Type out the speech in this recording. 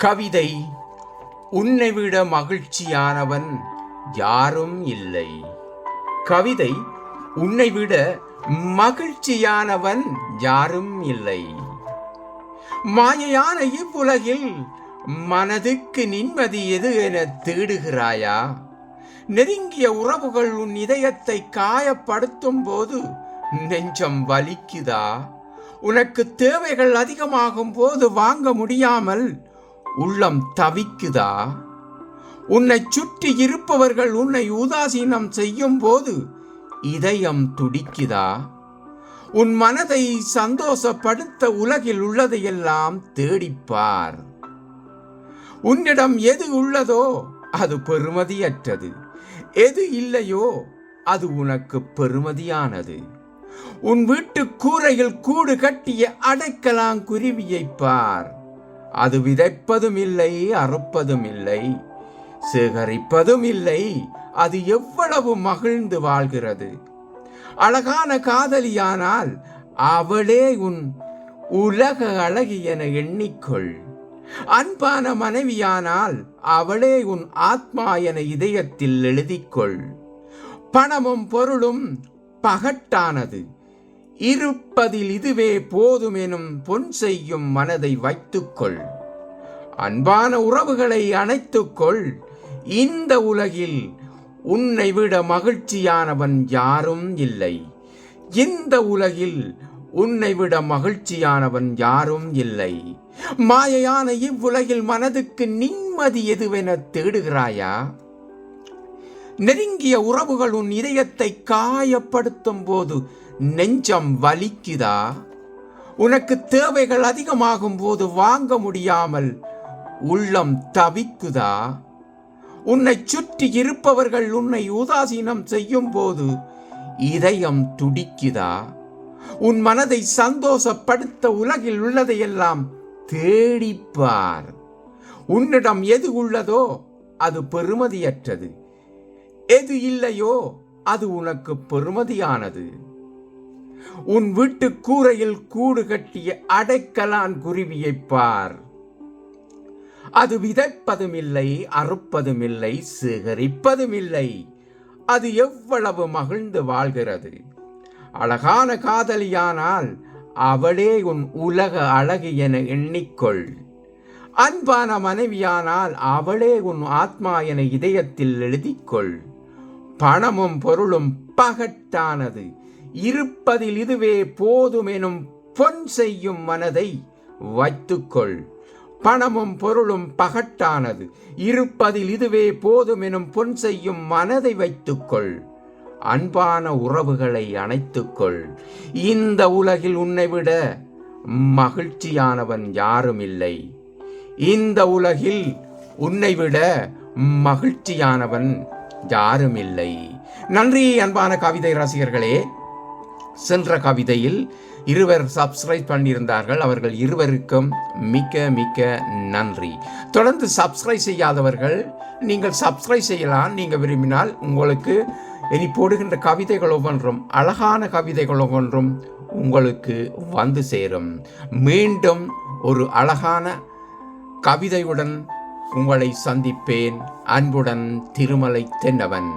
கவிதை. உன்னை விட மகிழ்ச்சியானவன் யாரும் இல்லை. கவிதை. உன்னை விட மகிழ்ச்சியானவன் யாரும் இல்லை. மாயையான இவ்வுலகில் மனதுக்கு நிம்மதி எது என தேடுகிறாயா? நெருங்கிய உறவுகள் உன் இதயத்தை காயப்படுத்தும் போது நெஞ்சம் வலிக்குதா? உனக்கு தேவைகள் அதிகமாகும் போது வாங்க முடியாமல் உள்ளம் தவிக்குதா? உன்னை சுற்றி இருப்பவர்கள் உன்னை உதாசீனம் செய்யும் போது இதயம் துடிக்குதா? உன் மனதை சந்தோஷப்படுத்த உலகில் உள்ளதையெல்லாம் தேடிப்பார். உன்னிடம் எது உள்ளதோ அது பெறுமதியற்றது, எது இல்லையோ அது உனக்கு பெறுமதியானது. உன் வீட்டு கூரையில் கூடு கட்டிய அடைக்கலாங்குருவியை பார். அது விதைப்பதும் இல்லை, அறுப்பதும் இல்லை, சேகரிப்பதும் இல்லை. அது எவ்வளவு மகிழ்ந்து வாழ்கிறது. அழகான காதலியானால் அவளே உன் உலக அழகி என எண்ணிக்கொள். அன்பான மனைவியானால் அவளே உன் ஆத்மா என இதயத்தில் எழுதிக்கொள். பணமும் பொருளும் பகட்டானது, இருப்பதில் இதுவே போதும் எனும் பொன் செய்யும் மனதை வைத்துக்கொள். அன்பான உறவுகளை அணைத்துக்கொள். இந்த உலகில் உன்னை விட மகிழ்ச்சியானவன் யாரும் இல்லை. இந்த உலகில் உன்னை விட மகிழ்ச்சியானவன் யாரும் இல்லை. மாயையான இவ்வுலகில் மனதுக்கு நிம்மதி எதுவென தேடுகிறாயா? நெருங்கிய உறவுகள் உன் இதயத்தை காயப்படுத்தும் போது நெஞ்சம் வலிக்குதா? உனக்கு தேவைகள் அதிகமாகும் போது வாங்க முடியாமல் உள்ளம் தவிக்குதா? உன்னை சுற்றி இருப்பவர்கள் உன்னை உதாசீனம் செய்யும் போது இதயம் துடிக்குதா? உன் மனதை சந்தோஷப்படுத்த உலகில் உள்ளதையெல்லாம் தேடிப்பார். உன்னிடம் எது உள்ளதோ அது பெறுமதியற்றது, எது இல்லையோ அது உனக்கு பெறுமதியானது. உன் வீட்டு கூரையில் கூடு கட்டிய அடைக்கலான் குருவியை பார். அது விதைப்பதும் இல்லை, அறுப்பதும் இல்லை, சேகரிப்பதும் இல்லை. அது எவ்வளவு மகிழ்ந்து வாழ்கிறது. அழகான காதலியானால் அவளே உன் உலக அழகு என எண்ணிக்கொள். அன்பான மனைவியானால் அவளே உன் ஆத்மா என இதயத்தில் எழுதிக்கொள். பணமும் பொருளும் பகட்டானது, இருப்பதில் இதுவே போதும் எனும் பொன் செய்யும் மனதை வைத்துக்கொள். பணமும் பொருளும் பகட்டானது, இருப்பதில் இதுவே போதும் எனும் பொன் செய்யும் மனதை வைத்துக்கொள். அன்பான உறவுகளை அணைத்துக்கொள். இந்த உலகில் உன்னை விட மகிழ்ச்சியானவன் யாரும் இல்லை. இந்த உலகில் உன்னை விட மகிழ்ச்சியானவன் யாரும் இல்லை. நன்றி அன்பான கவிதை ரசிகர்களே. சென்ற கவிதையில் இருவர் சப்ஸ்கிரைப் பண்ணியிருந்தார்கள். அவர்கள் இருவருக்கும் மிக்க மிக்க நன்றி. தொடர்ந்து சப்ஸ்கிரைப் செய்யாதவர்கள் நீங்கள் சப்ஸ்கிரைப் செய்யலாம். நீங்கள் விரும்பினால் உங்களுக்கு இனி போடுகின்ற கவிதைகள் ஒவ்வொன்றும், அழகான கவிதைகள் ஒவ்வொன்றும் உங்களுக்கு வந்து சேரும். மீண்டும் ஒரு அழகான கவிதையுடன் உங்களை சந்திப்பேன். அன்புடன் திருமலை தென்னவன்.